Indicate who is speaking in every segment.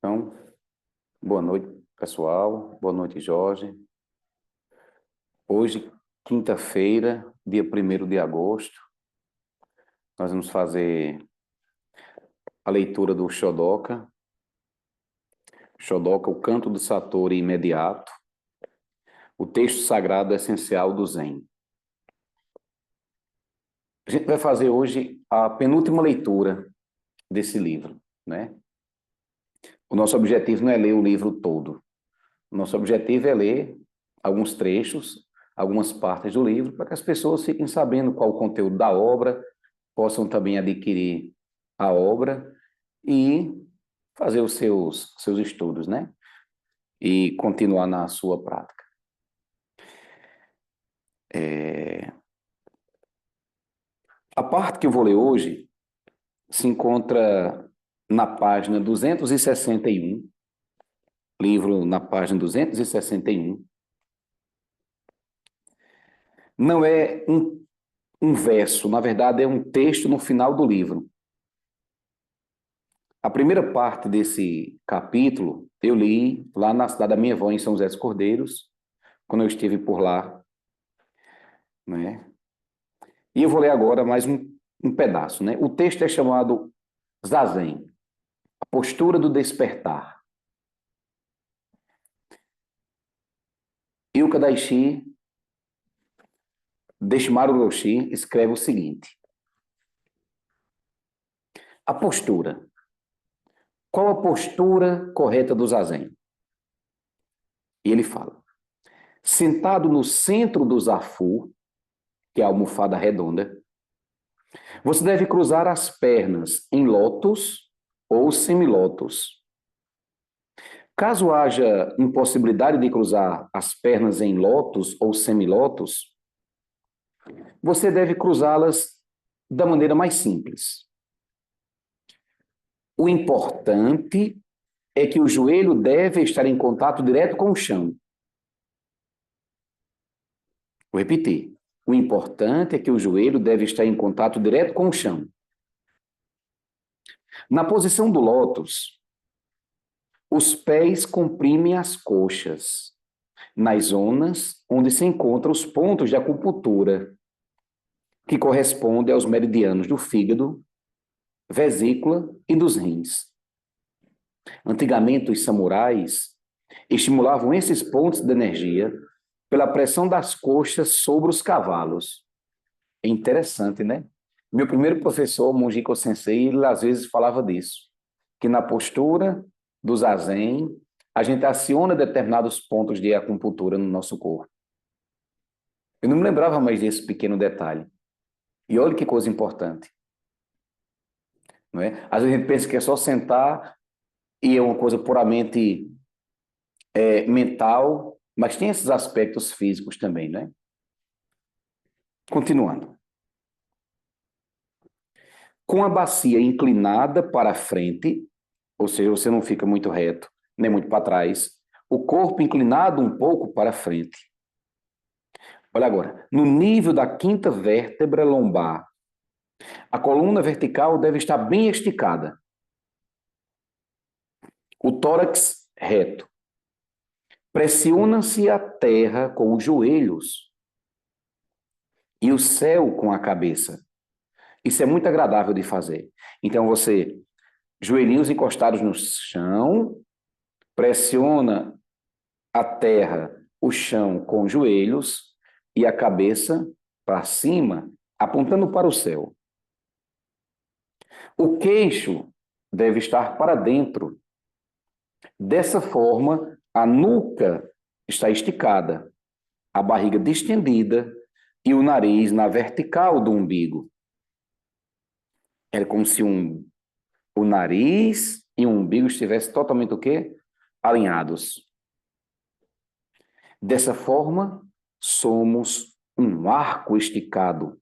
Speaker 1: Então, boa noite, pessoal. Boa noite, Jorge. Hoje, quinta-feira, dia 1º de agosto, nós vamos fazer a leitura do Shodoka. Shodoka, o canto do Satori imediato, o texto sagrado essencial do Zen. A gente vai fazer hoje a penúltima leitura desse livro, né? O nosso objetivo não é ler o livro todo. O nosso objetivo é ler alguns trechos, algumas partes do livro, para que as pessoas fiquem sabendo qual o conteúdo da obra, possam também adquirir a obra e fazer os seus estudos, né? E continuar na sua prática. A parte que eu vou ler hoje se encontra na página 261, livro na página 261. Não é um verso, na verdade é um texto no final do livro. A primeira parte desse capítulo eu li lá na cidade da minha avó, em São José dos Cordeiros, quando eu estive por lá, né? E eu vou ler agora mais um pedaço, né? O texto é chamado Zazen, a postura do despertar. Ilka Daishi, Deshimaru Roshi, escreve o seguinte: a postura. Qual a postura correta do Zazen? E ele fala: sentado no centro do zafu, que é a almofada redonda, você deve cruzar as pernas em lótus ou semilótus. Caso haja impossibilidade de cruzar as pernas em lótus ou semilótus, você deve cruzá-las da maneira mais simples. O importante é que o joelho deve estar em contato direto com o chão. Vou repetir. O importante é que o joelho deve estar em contato direto com o chão. Na posição do lótus, os pés comprimem as coxas, nas zonas onde se encontram os pontos de acupuntura, que correspondem aos meridianos do fígado, vesícula e dos rins. Antigamente, os samurais estimulavam esses pontos de energia pela pressão das coxas sobre os cavalos. É interessante, né? Meu primeiro professor, Monjiko Sensei, ele às vezes falava disso, que na postura do Zazen, a gente aciona determinados pontos de acupuntura no nosso corpo. Eu não me lembrava mais desse pequeno detalhe. E olha que coisa importante. Não é? Às vezes a gente pensa que é só sentar e é uma coisa puramente mental, mas tem esses aspectos físicos também, né? Continuando. Com a bacia inclinada para frente, ou seja, você não fica muito reto, nem muito para trás, o corpo inclinado um pouco para frente. Olha agora, no nível da quinta vértebra lombar, a coluna vertical deve estar bem esticada. O tórax reto. Pressiona-se a terra com os joelhos e o céu com a cabeça. Isso é muito agradável de fazer. Então, você, joelhinhos encostados no chão, pressiona a terra, o chão com os joelhos e a cabeça para cima, apontando para o céu. O queixo deve estar para dentro. Dessa forma, a nuca está esticada, a barriga distendida e o nariz na vertical do umbigo. É como se o nariz e o umbigo estivessem totalmente o quê? Alinhados. Dessa forma, somos um arco esticado,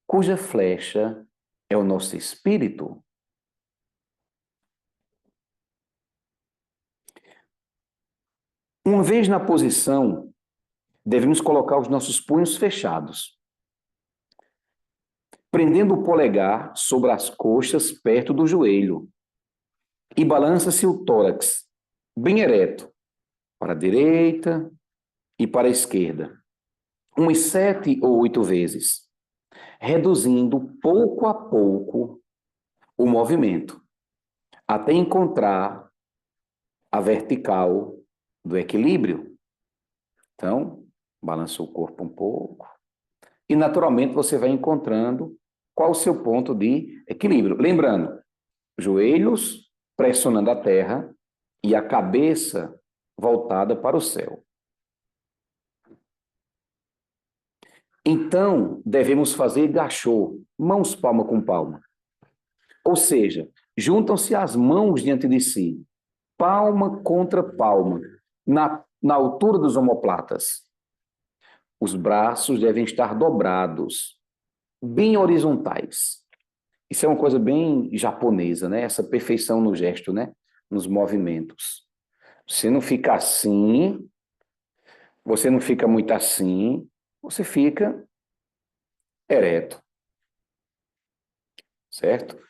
Speaker 1: cuja flecha é o nosso espírito. Uma vez na posição, devemos colocar os nossos punhos fechados, prendendo o polegar sobre as coxas perto do joelho E balança-se o tórax bem ereto, para a direita e para a esquerda, umas 7 ou 8 vezes, reduzindo pouco a pouco o movimento, até encontrar a vertical do equilíbrio. Então, balança o corpo um pouco e, naturalmente, você vai encontrando qual o seu ponto de equilíbrio. Lembrando, joelhos pressionando a terra e a cabeça voltada para o céu. Então, devemos fazer gachô, mãos palma com palma. Ou seja, juntam-se as mãos diante de si, palma contra palma, na altura dos omoplatas. Os braços devem estar dobrados, bem horizontais. Isso é uma coisa bem japonesa, né? Essa perfeição no gesto, né? Nos movimentos. Você não fica assim, você não fica muito assim, você fica ereto, certo?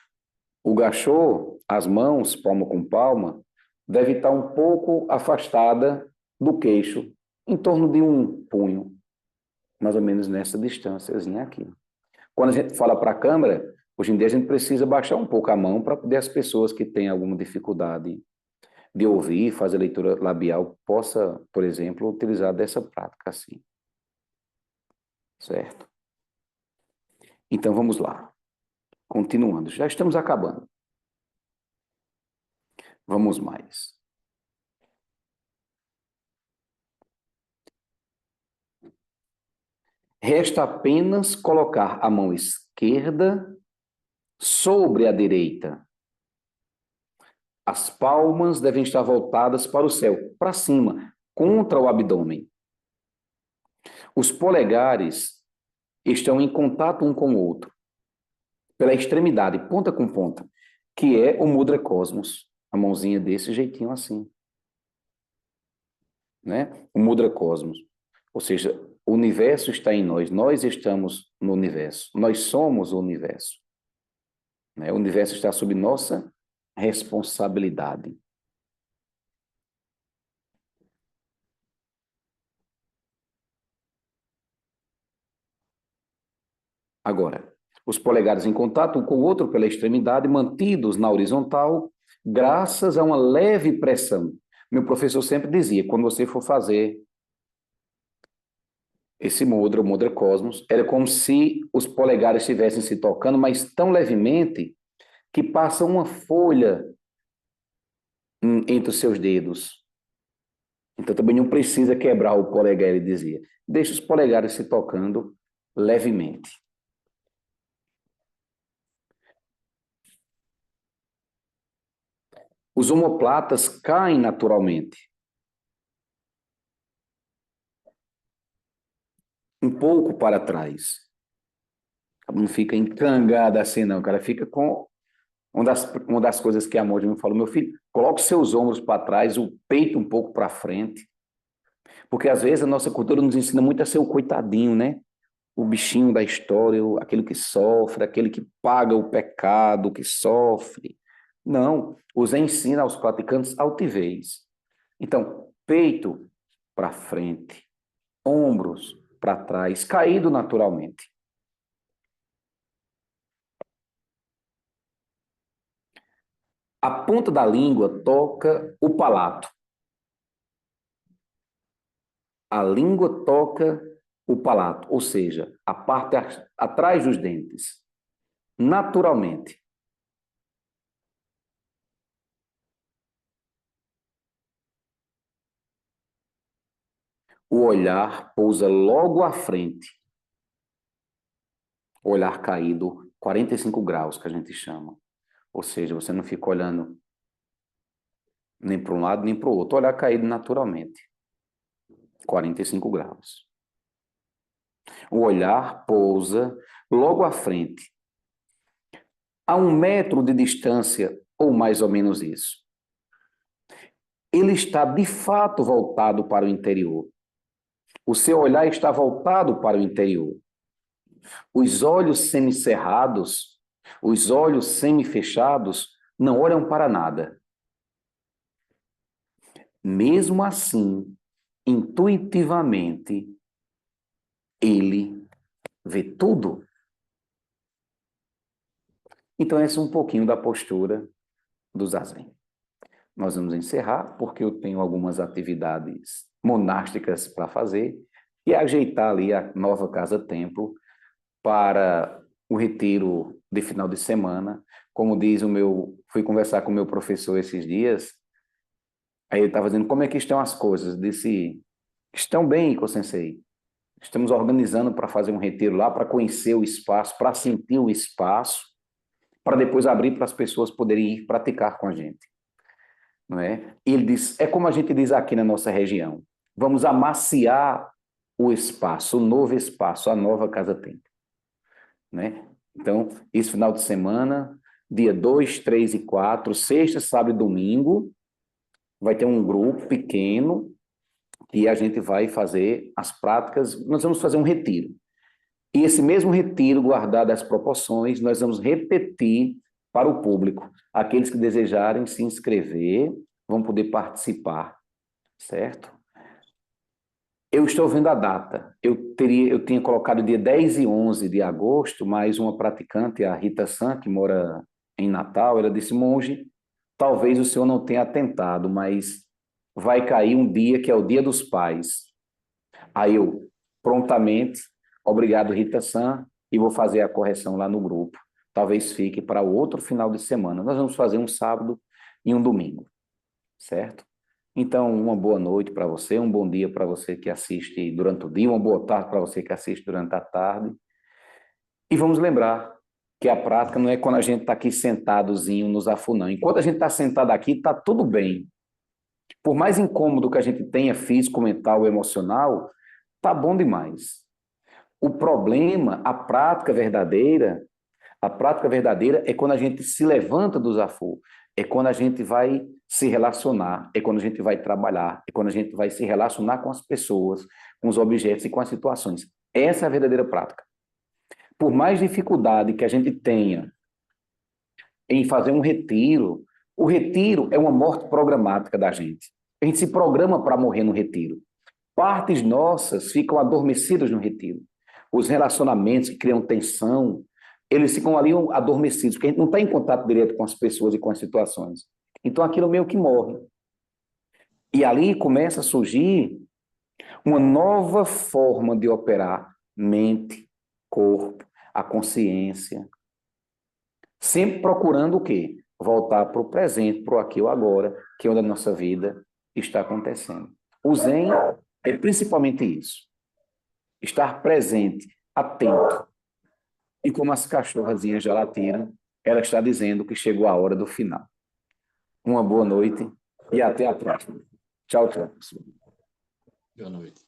Speaker 1: O gachô, as mãos, palma com palma, deve estar um pouco afastada do queixo, em torno de um punho, mais ou menos nessa distânciazinha aqui. Quando a gente fala para a câmera, hoje em dia a gente precisa baixar um pouco a mão para poder as pessoas que têm alguma dificuldade de ouvir, fazer leitura labial, possa, por exemplo, utilizar dessa prática assim. Certo? Então vamos lá. Continuando, já estamos acabando. Vamos mais. Resta apenas colocar a mão esquerda sobre a direita. As palmas devem estar voltadas para o céu, para cima, contra o abdômen. Os polegares estão em contato um com o outro, pela extremidade, ponta com ponta, que é o mudra cosmos. A mãozinha desse jeitinho assim. Né? O mudra cosmos. Ou seja, o universo está em nós, nós estamos no universo, nós somos o universo. Né? O universo está sob nossa responsabilidade. Agora, os polegares em contato um com o outro pela extremidade, mantidos na horizontal, graças a uma leve pressão. Meu professor sempre dizia, quando você for fazer esse mudra, o mudra cosmos, era como se os polegares estivessem se tocando, mas tão levemente que passa uma folha entre os seus dedos. Então também não precisa quebrar o polegar, ele dizia. Deixa os polegares se tocando levemente. Os omoplatas caem naturalmente. Um pouco para trás. Não fica encangado assim, não. O cara fica com uma das coisas que a Moji me falou, meu filho, coloque seus ombros para trás, o peito um pouco para frente. Porque às vezes a nossa cultura nos ensina muito a ser o coitadinho, né? O bichinho da história, aquele que sofre, aquele que paga o pecado, que sofre. Não, os ensina aos praticantes altivez. Então, peito para frente, ombros para trás, caído naturalmente. A ponta da língua toca o palato. A língua toca o palato, ou seja, a parte atrás dos dentes, naturalmente. O olhar pousa logo à frente. O olhar caído, 45 graus, que a gente chama. Ou seja, você não fica olhando nem para um lado nem para o outro. O olhar caído naturalmente, 45 graus. O olhar pousa logo à frente, a 1 metro de distância, ou mais ou menos isso. Ele está de fato voltado para o interior. O seu olhar está voltado para o interior. Os olhos semicerrados, os olhos semifechados, não olham para nada. mesmo assim, intuitivamente, ele vê tudo. Então, essa é um pouquinho da postura do Zazen. Nós vamos encerrar, porque eu tenho algumas atividades monásticas para fazer e ajeitar ali a nova casa-templo para o retiro de final de semana. Como diz o meu... Fui conversar com o meu professor esses dias, aí ele estava dizendo como é que estão as coisas. Disse, estão bem, Iko-sensei. Estamos organizando para fazer um retiro lá, para conhecer o espaço, para sentir o espaço, para depois abrir para as pessoas poderem ir praticar com a gente. Não é? E ele diz, é como a gente diz aqui na nossa região, vamos amaciar o espaço, o novo espaço, a nova casa-templo. Né? Então, esse final de semana, dia 2, 3 e 4, sexta, sábado e domingo, vai ter um grupo pequeno e a gente vai fazer as práticas, nós vamos fazer um retiro. E esse mesmo retiro, guardado as proporções, nós vamos repetir para o público. Aqueles que desejarem se inscrever vão poder participar, certo? Eu estou vendo a data. Eu tinha colocado dia 10 e 11 de agosto, mas uma praticante, a Rita San, que mora em Natal, ela disse, monge, talvez o senhor não tenha atentado, mas vai cair um dia que é o Dia dos Pais. Aí eu, prontamente, obrigado, Rita San, e vou fazer a correção lá no grupo. Talvez fique para o outro final de semana. Nós vamos fazer um sábado e um domingo, certo? Então, uma boa noite para você, um bom dia para você que assiste durante o dia, uma boa tarde para você que assiste durante a tarde. E vamos lembrar que a prática não é quando a gente está aqui sentadozinho nos afunão. Enquanto a gente está sentado aqui, está tudo bem. Por mais incômodo que a gente tenha físico, mental, emocional, tá bom demais. O problema, a prática verdadeira é quando a gente se levanta do Zafu, é quando a gente vai se relacionar, é quando a gente vai trabalhar, é quando a gente vai se relacionar com as pessoas, com os objetos e com as situações. Essa é a verdadeira prática. Por mais dificuldade que a gente tenha em fazer um retiro, o retiro é uma morte programática da gente. A gente se programa para morrer no retiro. Partes nossas ficam adormecidas no retiro. Os relacionamentos que criam tensão, eles ficam ali adormecidos, porque a gente não está em contato direto com as pessoas e com as situações. Então aquilo meio que morre. E ali começa a surgir uma nova forma de operar mente, corpo, a consciência. Sempre procurando o quê? Voltar para o presente, para o aqui ou agora, que é onde a nossa vida está acontecendo. O Zen é principalmente isso. Estar presente, atento. E como as cachorrazinhas já latiram, ela está dizendo que chegou a hora do final. Uma boa noite e até a próxima. Tchau, tchau.
Speaker 2: Boa noite.